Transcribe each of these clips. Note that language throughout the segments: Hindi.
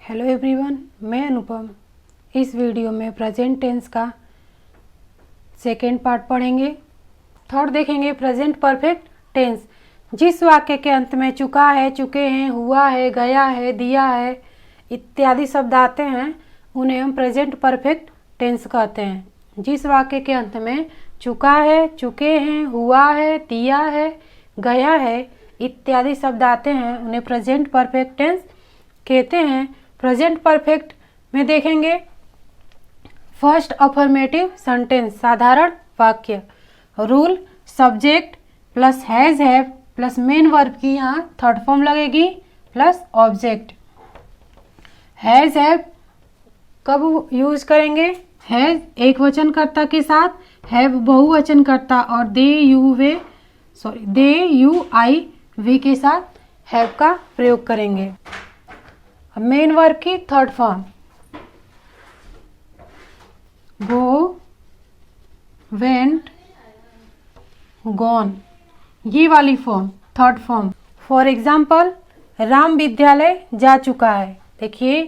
हेलो एवरीवन, मैं अनुपम। इस वीडियो में प्रेजेंट टेंस का सेकेंड पार्ट पढ़ेंगे। थर्ड देखेंगे प्रेजेंट परफेक्ट टेंस। जिस वाक्य के अंत में चुका है, चुके हैं, हुआ है, गया है, दिया है इत्यादि शब्द आते हैं उन्हें हम प्रेजेंट परफेक्ट टेंस कहते हैं। जिस वाक्य के अंत में चुका है, चुके हैं, हुआ है, दिया है, गया है इत्यादि शब्द आते हैं उन्हें प्रेजेंट परफेक्ट टेंस कहते हैं। प्रेजेंट परफेक्ट में देखेंगे फर्स्ट अफर्मेटिव सेंटेंस, साधारण वाक्य। Rule subject plus has have plus main verb की यहाँ थर्ड फॉर्म लगेगी प्लस ऑब्जेक्ट। हैज हैव कब यूज करेंगे? हैज एक वचनकर्ता के साथ, हैव बहुवचनकर्ता और दे यू आई वी के साथ हैव का प्रयोग करेंगे। मेन वर्ब की थर्ड फॉर्म गो, वेंट, गॉन, ये वाली form third form. For example Ram विद्यालय जा चुका है। देखिए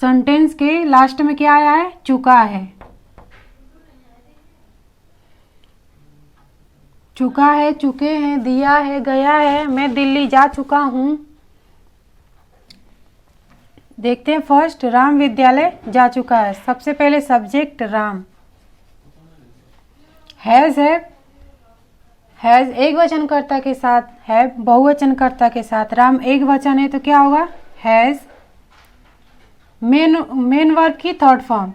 सेंटेंस के लास्ट में क्या आया है? चुका है। चुका है, चुके हैं, दिया है, गया है, मैं दिल्ली जा चुका हूं। देखते हैं फर्स्ट राम विद्यालय जा चुका है। सबसे पहले सब्जेक्ट राम। हैज एक वचनकर्ता के साथ, हैव बहुवचनकर्ता के साथ। राम एक वचन है तो क्या होगा? हैज। मेन वर्ब की थर्ड फॉर्म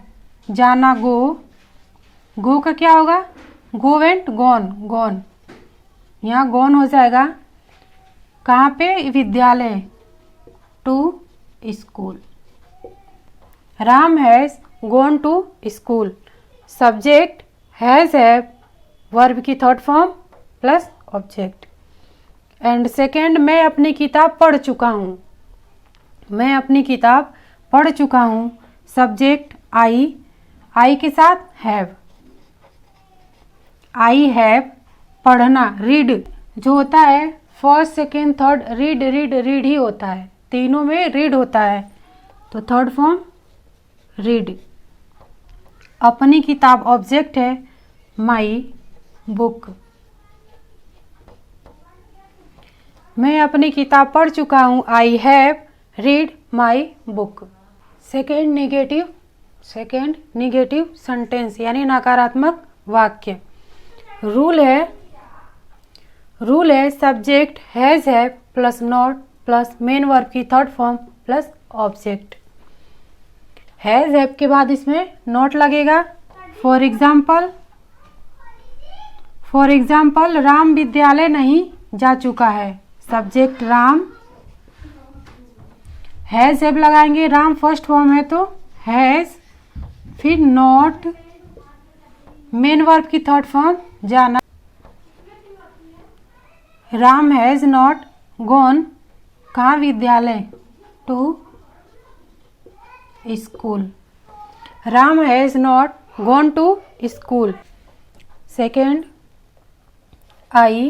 जाना, गो का क्या होगा? Go, went, gone, gone. यहाँ गॉन हो जाएगा। कहाँ पे? विद्यालय, to school. Ram has gone to school. Subject has have, verb की third form plus object. And second मैं अपनी किताब पढ़ चुका हूँ। मैं अपनी किताब पढ़ चुका हूँ। सब्जेक्ट आई के साथ हैव। आई हैव पढ़ना, रीड जो होता है फर्स्ट सेकेंड थर्ड, रीड ही होता है, तीनों में रीड होता है तो थर्ड फॉर्म रीड। अपनी किताब ऑब्जेक्ट है, माई बुक। मैं अपनी किताब पढ़ चुका हूँ। I have read my book. Second negative sentence यानी नकारात्मक वाक्य। रूल है subject has have plus not plus main verb की third form plus object. Has have के बाद इसमें नॉट लगेगा। फॉर एग्जाम्पल राम विद्यालय नहीं जा चुका है। सब्जेक्ट राम, हैज हैव लगाएंगे। राम फर्स्ट फॉर्म है तो हैज, फिर नॉट, मेन वर्ब की थर्ड फॉर्म जाना। राम हैज नॉट गॉन, कहाँ? विद्यालय, to school. Ram has not gone to school. Second I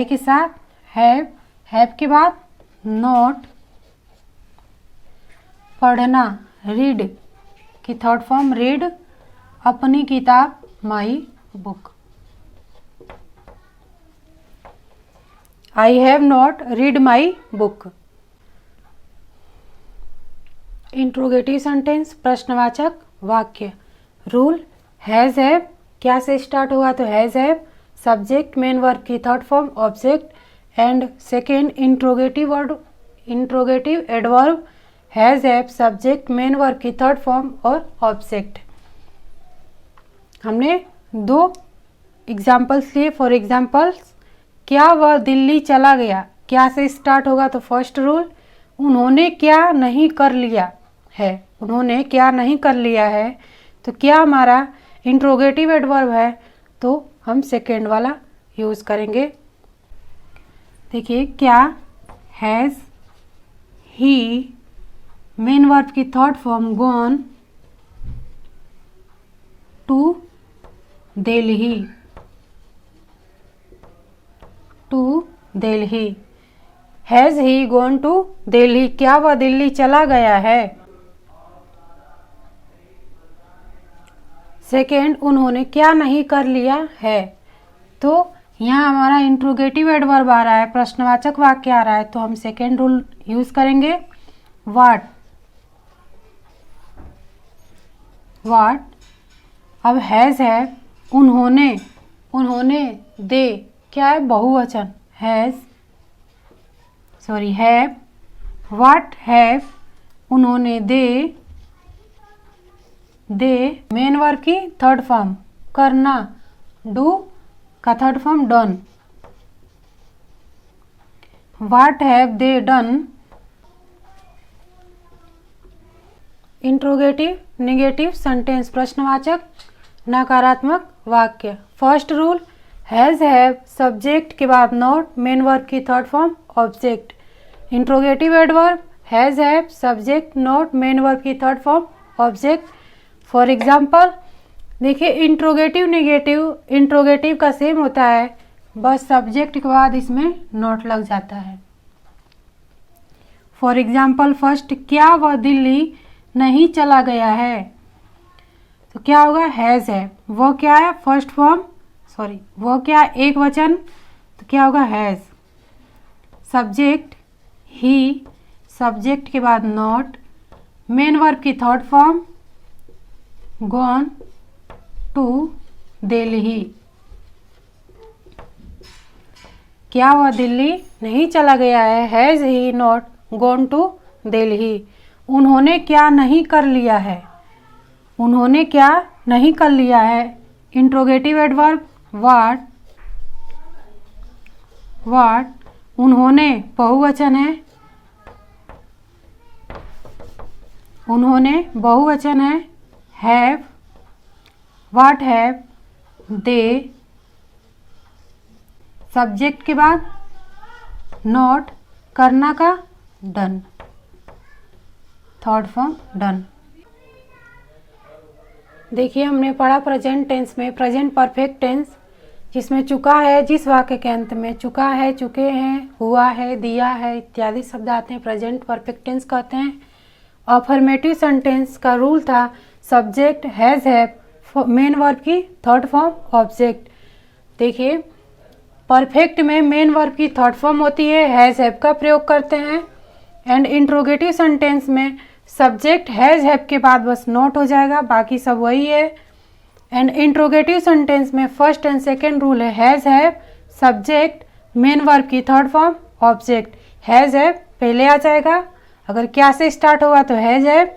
के साथ हैव के बाद नॉट, पढ़ना, रीड की थर्ड फॉर्म रीड, अपनी किताब my book. I have not read my book. Interrogative sentence, प्रश्नवाचक वाक्य। रूल हैज हैव क्या से स्टार्ट हुआ तो has have. Subject main verb की third form object. And second interrogative adverb has have subject main verb की थर्ड फॉर्म और ऑब्जेक्ट। हमने दो एग्जाम्पल्स लिए। फॉर एग्जाम्पल्स क्या वह दिल्ली चला गया, क्या से स्टार्ट होगा तो फर्स्ट रूल। उन्होंने क्या नहीं कर लिया है, उन्होंने क्या नहीं कर लिया है तो क्या हमारा इंट्रोगेटिव एडवर्ब है तो हम सेकेंड वाला यूज करेंगे। देखिए क्या, हैज ही, मेन वर्ब की third form gone to Delhi. Has he gone to Delhi, क्या वह दिल्ली चला गया है। सेकेंड, उन्होंने क्या नहीं कर लिया है। तो यहाँ हमारा इंट्रोगेटिव एडवर्ब आ रहा है, प्रश्नवाचक वाक्य आ रहा है, तो हम सेकेंड रूल यूज करेंगे। व्हाट, अब हैज़ है, उन्होंने दे क्या है, बहुवचन, हैव, व्हाट हैव, उन्होंने दे मेन वर्ब की थर्ड फॉर्म करना, डू का third form done. What have they done, interrogative negative sentence, प्रश्नवाचक नकारात्मक वाक्य। First rule, has have subject के बाद नॉट, मेन वर्ब की third form object. Interrogative adverb, has have subject not, main verb की third form object. For example देखिए, इंट्रोगेटिव नेगेटिव इंट्रोगेटिव का सेम होता है, बस सब्जेक्ट के बाद इसमें नॉट लग जाता है। फॉर एग्जाम्पल फर्स्ट, क्या वह दिल्ली नहीं चला गया है, तो क्या होगा, हैज है, वो क्या है फर्स्ट फॉर्म, वो क्या है एक वचन, तो क्या होगा हैज। सब्जेक्ट ही, सब्जेक्ट के बाद नॉट, मेन वर्ब की third form gone to Delhi, क्या वह दिल्ली नहीं चला गया है, has he not gone to Delhi. उन्होंने क्या नहीं कर लिया है, उन्होंने क्या नहीं कर लिया है। इंट्रोगेटिव एडवर्ब, व्हाट, उन्होंने बहुवचन है, have, what have they, subject के बाद नॉट, करना का डन, थर्ड फॉर्म डन। देखिए हमने पढ़ा प्रेजेंट टेंस में प्रेजेंट परफेक्ट टेंस, जिसमें चुका है, जिस वाक्य के अंत में चुका है, चुके हैं, हुआ है, दिया है इत्यादि शब्द आते हैं, प्रेजेंट परफेक्ट टेंस कहते हैं। अफर्मेटिव सेंटेंस का रूल था subject has have, main verb की थर्ड फॉर्म ऑब्जेक्ट। देखिए परफेक्ट में मेन वर्ब की थर्ड फॉर्म होती है, हैज हैव का प्रयोग करते हैं। एंड इंट्रोगेटिव सेंटेंस में सब्जेक्ट हैज हैव के बाद बस नॉट हो जाएगा, बाकी सब वही है। एंड इंट्रोगेटिव सेंटेंस में फर्स्ट एंड सेकेंड रूल है, has have subject, main verb की third form object. Has have पहले आ जाएगा, अगर क्या से स्टार्ट होगा तो हैज हैव,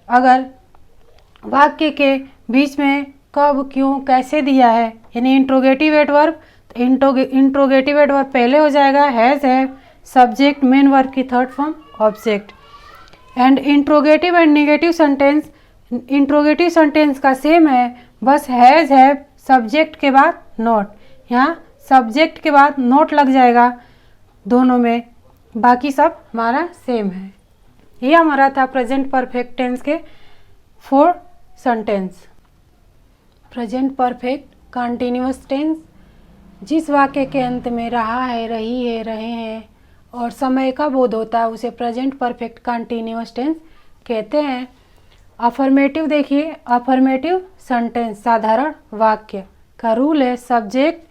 अगर वाक्य के बीच में कब, क्यों, कैसे दिया है यानी इंट्रोगेटिव एडवर्ब, इंट्रोगेटिव एडवर्ब पहले हो जाएगा, has have subject, main verb की third form object. And interrogative and negative sentence, interrogative sentence का सेम है, बस हैज हैव सब्जेक्ट के बाद नॉट, यहाँ सब्जेक्ट के बाद नॉट लग जाएगा दोनों में, बाकी सब हमारा सेम है। ये हमारा था प्रेजेंट परफेक्ट टेंस के 4 sentence. Present perfect continuous tense, जिस वाक्य के अंत में रहा है, रही है, रहे हैं और समय का बोध होता है उसे प्रेजेंट परफेक्ट कंटिन्यूअस टेंस कहते हैं। अफर्मेटिव देखिए, अफर्मेटिव सेंटेंस साधारण वाक्य का रूल है subject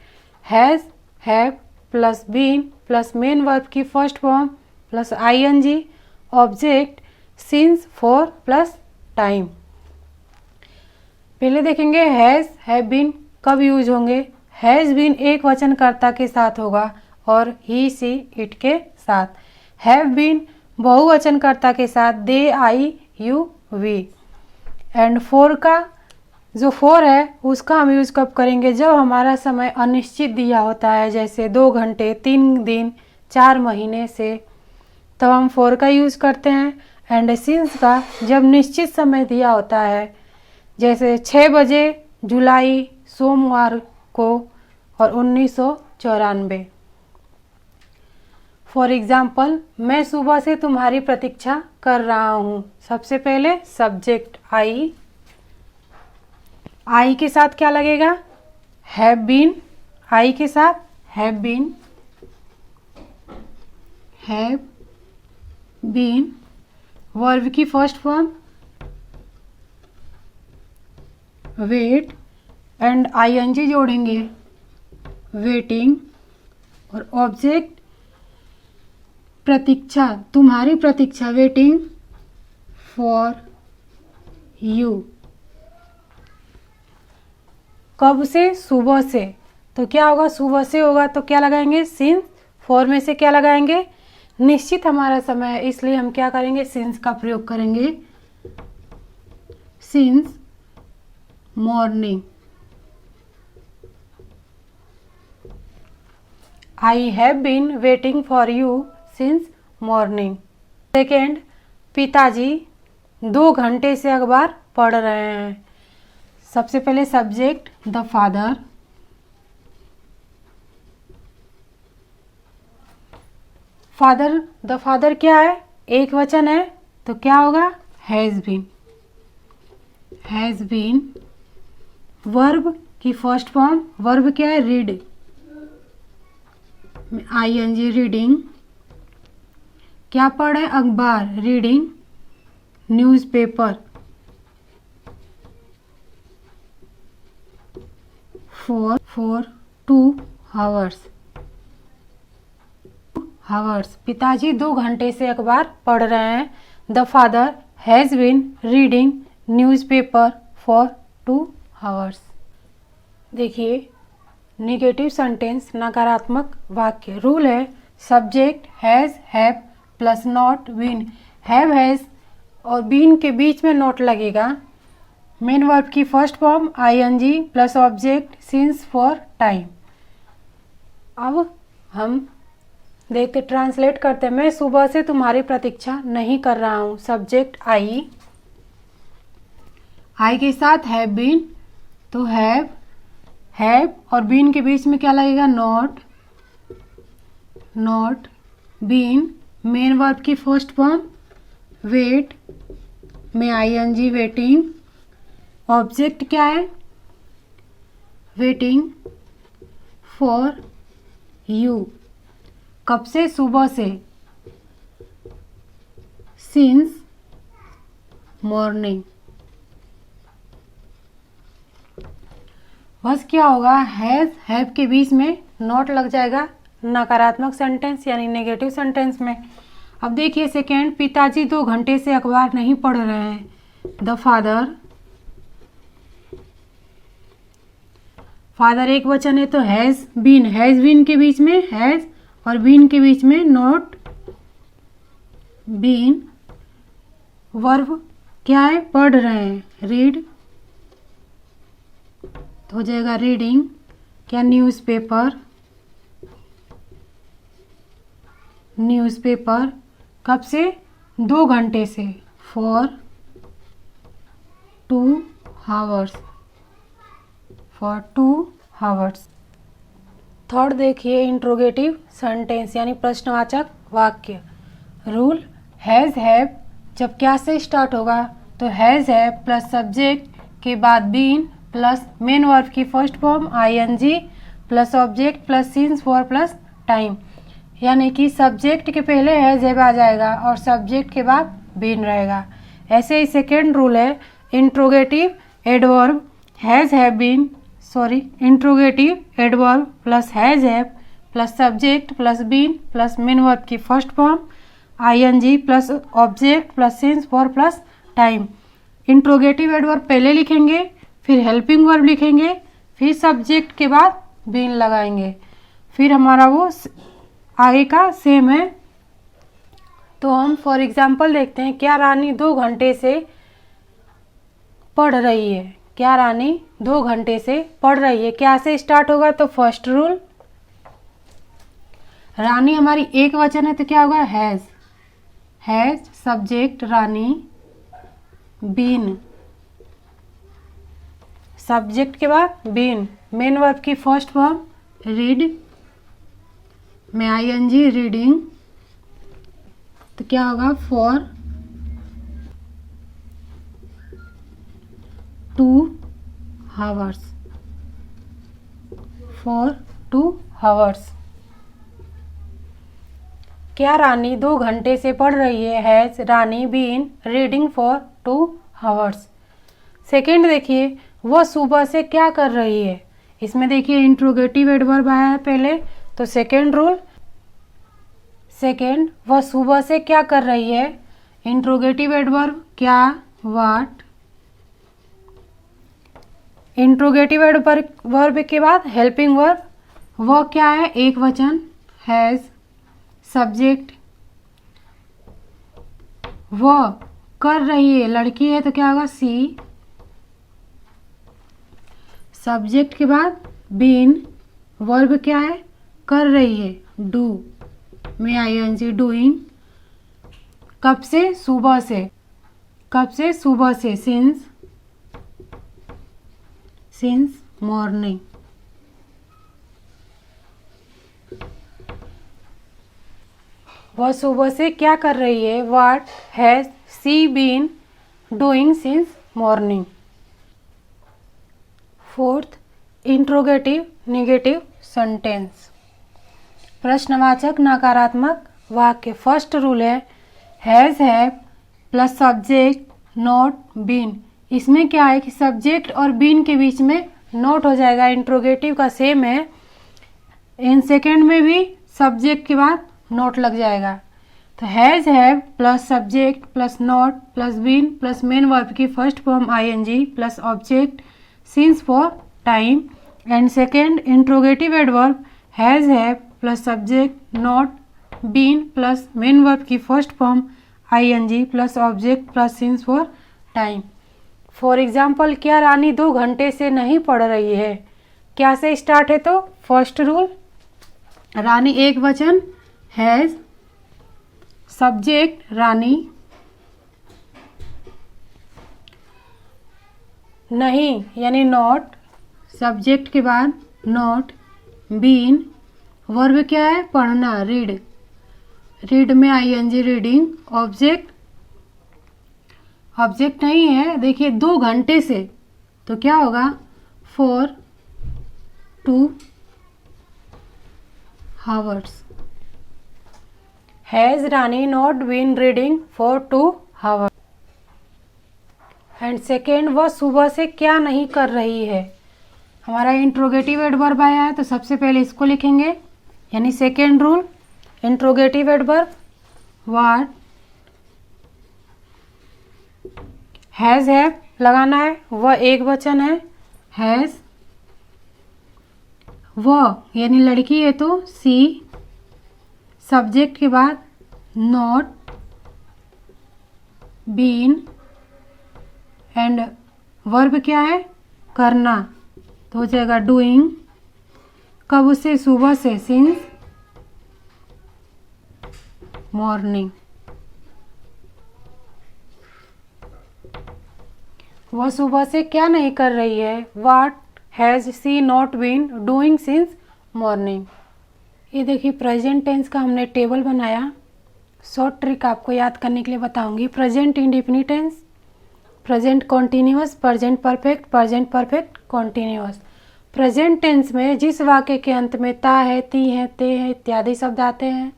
has have plus been plus main verb की first form plus ING, object since, for plus time. पहले देखेंगे हैज हैव बीन कब यूज होंगे। हैज बीन एक वचनकर्ता के साथ होगा और ही, सी, इट के साथ। हैव बीन बहुवचनकर्ता के साथ दे, आई, यू, वी। एंड फोर का जो फोर है उसका हम यूज कब करेंगे, जब हमारा समय अनिश्चित दिया होता है, जैसे 2 घंटे, 3 दिन, 4 महीने से, तब हम फोर का यूज करते हैं। एंड सिंस का जब निश्चित समय दिया होता है, जैसे 6 बजे जुलाई सोमवार को और 1994। फॉर एग्जाम्पल, मैं सुबह से तुम्हारी प्रतीक्षा कर रहा हूँ। सबसे पहले सब्जेक्ट आई, आई के साथ क्या लगेगा, हैव बीन, आई के साथ have been, have been, verb की first form wait and ING जोड़ेंगे, वेटिंग, और ऑब्जेक्ट प्रतीक्षा, तुम्हारी प्रतीक्षा, वेटिंग फॉर यू। कब से? सुबह से। तो क्या होगा? सुबह से होगा तो क्या लगाएंगे? सिंस। फॉर में से क्या लगाएंगे? निश्चित हमारा समय है, इसलिए हम क्या करेंगे? सिंस का प्रयोग करेंगे। Since morning. I have been waiting for you since morning. Second, पिताजी 2 घंटे से अखबार पढ़ रहे हैं। सबसे पहले subject the father, father, the father क्या है? एक वचन है तो क्या होगा? Has been. Has been. Verb की फर्स्ट फॉर्म, वर्ब क्या है? Read, I N G, reading. क्या पढ़े? अखबार, रीडिंग न्यूज़पेपर। For 2 hours. पिताजी 2 घंटे से अखबार पढ़ रहे हैं। The father has been reading newspaper for 2 hours. देखिए, निगेटिव सेंटेंस, नकारात्मक वाक्य। रूल है subject has, have plus not, been. Have, has और बीन के बीच में नॉट लगेगा। मेन वर्ब की first form ING plus object since for time. अब हम देखते, ट्रांसलेट करते। मैं सुबह से तुम्हारी प्रतीक्षा नहीं कर रहा हूँ। सब्जेक्ट आई के साथ हैव बीन, तो हैव और बीन के बीच में क्या लगेगा? Not, not been. Main verb की फर्स्ट फॉर्म वेट में आईएनजी, वेटिंग। ऑब्जेक्ट क्या है? Waiting for you. कब से? सुबह से, सिंस मॉर्निंग। बस क्या होगा? हैज, हैव के बीच में नॉट लग जाएगा नकारात्मक सेंटेंस यानी नेगेटिव सेंटेंस में। अब देखिए सेकेंड, पिताजी 2 घंटे से अखबार नहीं पढ़ रहे हैं। द फादर, फादर एक वचन है तो हैज बीन, हैज बीन के बीच में हैज और बीन के बीच में नॉट, बीन। वर्ब क्या है? पढ़ रहे हैं, रीड, तो हो जाएगा रीडिंग। क्या? Newspaper, newspaper. कब से? 2 घंटे से, for 2 hours, for 2 hours. Third देखिए, इंट्रोगेटिव सेंटेंस यानी प्रश्नवाचक वाक्य। रूल हैज़, हैव जब क्या से स्टार्ट होगा? तो हैज़, हैव प्लस सब्जेक्ट के बाद बीन प्लस मेन वर्ब की first form ING plus object plus since for plus time, यानी कि सब्जेक्ट के पहले हैज, हैव आ जाएगा और सब्जेक्ट के बाद बीन रहेगा। ऐसे ही सेकेंड रूल है interrogative adverb has, have been, interrogative adverb plus has, have plus subject plus been plus main verb की first form ING plus object plus since for plus time. Interrogative adverb पहले लिखेंगे, फिर हेल्पिंग वर्ब लिखेंगे, फिर सब्जेक्ट के बाद बीन लगाएंगे, फिर हमारा वो आगे का सेम है। तो हम फॉर एग्जाम्पल देखते हैं, क्या रानी 2 घंटे से पढ़ रही है? क्या रानी 2 घंटे से पढ़ रही है? क्या से स्टार्ट होगा? तो फर्स्ट रूल, रानी हमारी एक वचन है तो क्या होगा? Has, has subject Rani, been subject के बाद बीन, मेन वर्ब की फर्स्ट फॉर्म रीड में आईएनजी, रीडिंग, तो क्या होगा? For 2 hours, for 2 hours. क्या रानी 2 घंटे से पढ़ रही है? Has Rani been reading for 2 hours. Second देखिए, वह सुबह से क्या कर रही है? इसमें देखिए इंट्रोगेटिव एडवर्ब आया है पहले, तो सेकेंड रूल, सेकेंड वह सुबह से क्या कर रही है? इंट्रोगेटिव एडवर्ब क्या, व्हाट। इंट्रोगेटिव वर्ब के बाद हेल्पिंग वर्ब, वह क्या है? एक वचन, हैज़। सब्जेक्ट, वह कर रही है, लड़की है तो क्या होगा? सी। सब्जेक्ट के बाद बीन, वर्ब क्या है? कर रही है, डू में आईएनजी, डूइंग। कब से? सुबह से। कब से? सुबह से, सिंस मॉर्निंग। वह सुबह से क्या कर रही है? What has she been doing since morning. Fourth, interrogative negative sentence, प्रश्नवाचक नकारात्मक वाक्य। फर्स्ट रूल है has, have plus subject not been. इसमें क्या है कि सब्जेक्ट और बीन के बीच में नोट हो जाएगा, इंट्रोगेटिव का सेम है। इन सेकेंड में भी सब्जेक्ट के बाद नोट लग जाएगा। तो has, have plus subject plus not plus been plus main verb की first form ING plus object since for time. And second interrogative adverb has, have plus subject not been plus main verb की first form ING plus object plus since for time. For example, क्या रानी 2 घंटे से नहीं पढ़ रही है? क्या से स्टार्ट है? तो फर्स्ट रूल, रानी एक वचन, हैज़। सब्जेक्ट रानी, नहीं यानी नॉट, सब्जेक्ट के बाद नॉट, बीन, वर्ब क्या है? पढ़ना, रीड, रीड में आईएनजी रीडिंग, ऑब्जेक्ट, ऑब्जेक्ट नहीं है, देखिए 2 घंटे से, तो क्या होगा? For 2 hours. Has Rani not been reading for 2 hours. And second, वह सुबह से क्या नहीं कर रही है? हमारा इंट्रोगेटिव एडवर्ब आया है, तो सबसे पहले इसको लिखेंगे, यानी second rule, interrogative adverb what, has, have लगाना है, वह एक वचन है, हैज़। वह यानी लड़की है तो सी। सब्जेक्ट के बाद नॉट, बीन, एंड वर्ब क्या है? करना, तो हो जाएगा डूइंग। कब से? सुबह से, सिंस मॉर्निंग। वह सुबह से क्या नहीं कर रही है? What has she not been doing since morning. ये देखिए प्रेजेंट टेंस का हमने टेबल बनाया, शॉर्ट ट्रिक आपको याद करने के लिए बताऊंगी। Present indefinite tense, present continuous, present perfect continuous. Present tense में जिस वाक्य के अंत में ता है, ती है, ते है इत्यादि शब्द आते हैं।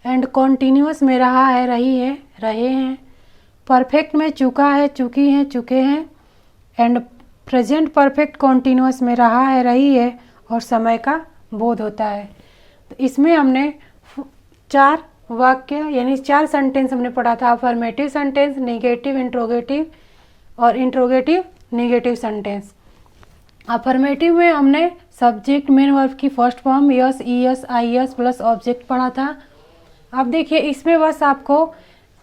एंड कॉन्टिन्यूअस में रहा है, रही है, रहे हैं। परफेक्ट में चुका है, चुकी हैं, चुके हैं। एंड प्रेजेंट परफेक्ट कॉन्टिन्यूअस में रहा है, रही है और समय का बोध होता है। तो इसमें हमने 4 वाक्य यानी 4 सेंटेंस हमने पढ़ा था, अफर्मेटिव सेंटेंस, नेगेटिव, इंट्रोगेटिव और इंट्रोगेटिव नेगेटिव सेंटेंस। अफर्मेटिव में हमने सब्जेक्ट मेन वर्ब की first form yes, E S, I S plus object पढ़ा था। अब देखिए इसमें बस आपको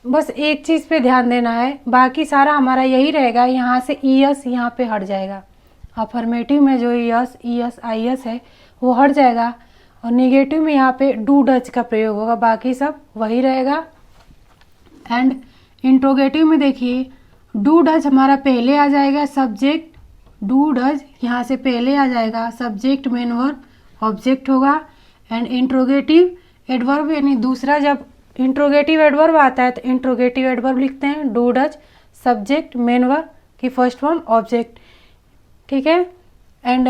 बस एक चीज़ पे ध्यान देना है, बाकी सारा हमारा यही रहेगा। यहाँ से ईएस यहाँ पे हट जाएगा। अफर्मेटिव में जो यस, ईएस, आईएस है वो हट जाएगा और नेगेटिव में यहाँ पे डू डज का प्रयोग होगा, बाकी सब वही रहेगा। एंड इंट्रोगेटिव में देखिए डू डज हमारा पहले आ जाएगा, सब्जेक्ट डू डज यहाँ से पहले आ जाएगा, सब्जेक्ट मेन वर्ब ऑब्जेक्ट होगा। एंड इंट्रोगेटिव एडवर्ब यानी दूसरा जब इंट्रोगेटिव एडवर्ब आता है तो इंट्रोगेटिव एडवर्ब लिखते हैं, do does subject main verb की फर्स्ट फॉर्म ऑब्जेक्ट, ठीक है। एंड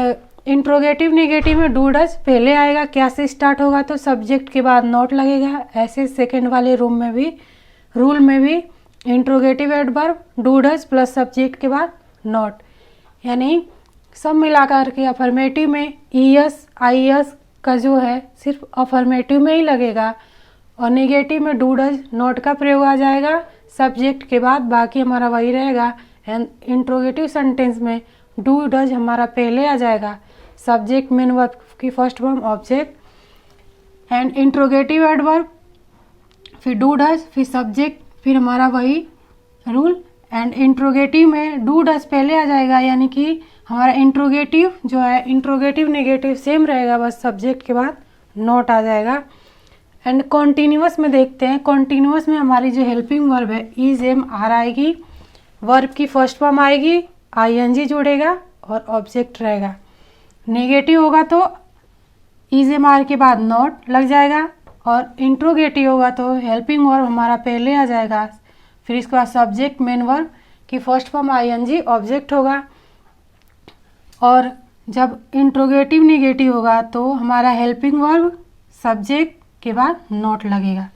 इंट्रोगेटिव नेगेटिव में डू डज पहले आएगा, क्या से स्टार्ट होगा तो सब्जेक्ट के बाद नॉट लगेगा। ऐसे सेकंड वाले रूल में भी interrogative adverb do does plus subject के बाद नॉट, यानी सब मिलाकर के अफर्मेटिव में ईएस आईएस का जो है सिर्फ अफर्मेटिव में ही लगेगा, और नेगेटिव में डू डज नॉट का प्रयोग आ जाएगा सब्जेक्ट के बाद, बाकी हमारा वही रहेगा। एंड इंट्रोगेटिव सेंटेंस में डू डज हमारा पहले आ जाएगा, सब्जेक्ट मेन वर्ब की first form object, and interrogative adverb फिर डू डज फिर सब्जेक्ट फिर हमारा वही रूल। एंड इंट्रोगेटिव में डू डज पहले आ जाएगा, यानी कि हमारा इंट्रोगेटिव जो है इंट्रोगेटिव नेगेटिव सेम रहेगा, बस सब्जेक्ट के बाद नॉट आ जाएगा। एंड कॉन्टिन्यूअस में देखते हैं, कॉन्टिन्यूअस में हमारी जो हेल्पिंग वर्ब है इज एम आर आएगी, वर्ब की फर्स्ट फॉर्म आएगी, आईएनजी जुड़ेगा और ऑब्जेक्ट रहेगा। नेगेटिव होगा तो इज एम आर के बाद नॉट लग जाएगा, और इंट्रोगेटिव होगा तो हेल्पिंग वर्ब हमारा पहले आ जाएगा, फिर इसके बाद सब्जेक्ट मेन वर्ब की फर्स्ट फॉर्म आईएनजी ऑब्जेक्ट होगा। और जब इंट्रोगेटिव नेगेटिव होगा तो हमारा हेल्पिंग वर्ब सब्जेक्ट के बाद नॉट लगेगा।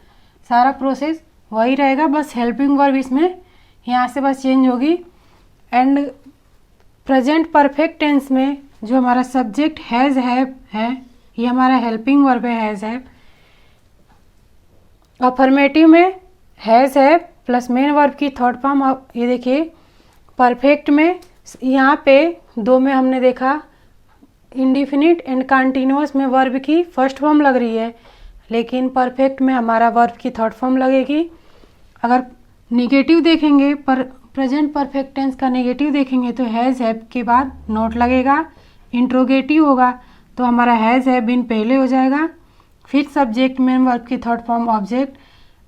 सारा प्रोसेस वही रहेगा, बस हेल्पिंग वर्ब इसमें यहाँ से बस चेंज होगी। एंड प्रेजेंट परफेक्ट टेंस में जो हमारा सब्जेक्ट हैज़ हैव है, ये हमारा हेल्पिंग वर्ब है हैज़ हैव। अफर्मेटिव में has have plus main verb की थर्ड फॉर्म, ये देखिए परफेक्ट में यहाँ पे दो में हमने देखा इंडिफिनिट एंड कंटिन्यूअस में वर्ब की फर्स्ट फॉर्म लग रही है, लेकिन परफेक्ट में हमारा वर्ब की थर्ड फॉर्म लगेगी। अगर नेगेटिव देखेंगे पर प्रेजेंट परफेक्ट टेंस का नेगेटिव देखेंगे तो हैज़ हैव के बाद नॉट लगेगा। इंट्रोगेटिव होगा तो हमारा हैज़ हैव बीन पहले हो जाएगा, फिर सब्जेक्ट मेन वर्ब की थर्ड फॉर्म ऑब्जेक्ट।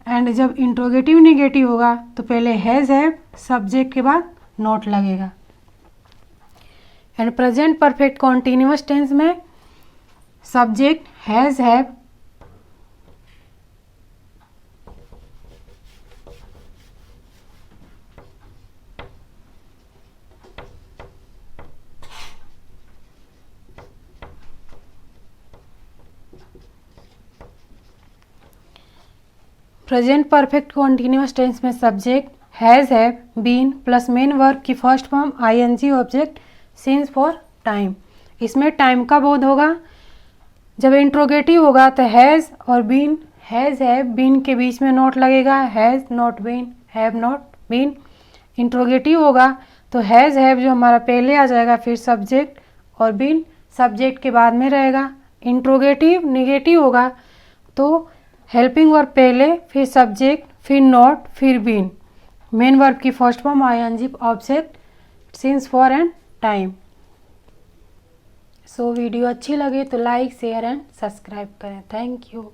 एंड जब इंट्रोगेटिव नेगेटिव होगा तो पहले हैज़ हैव सब्जेक्ट के बाद नॉट लगेगा। And present perfect continuous tense में subject has have present perfect continuous tense में subject has have been plus main verb की first form ING object since for time. इसमें टाइम का बोध होगा। जब इंट्रोगेटिव होगा तो हैज़ और बीन, हैज़ हैव बीन के बीच में नॉट लगेगा, has not been have not been. Interrogative होगा तो हैज़ हैव जो हमारा पहले आ जाएगा, फिर सब्जेक्ट और बीन सब्जेक्ट के बाद में रहेगा। इंट्रोगेटिव नेगेटिव होगा तो हेल्पिंग वर्ब पहले, फिर सब्जेक्ट, फिर नॉट, फिर बीन, मेन वर्ब की first form ING object since for and time. So video अच्छी लगे तो लाइक शेयर एंड सब्सक्राइब करें। Thank you.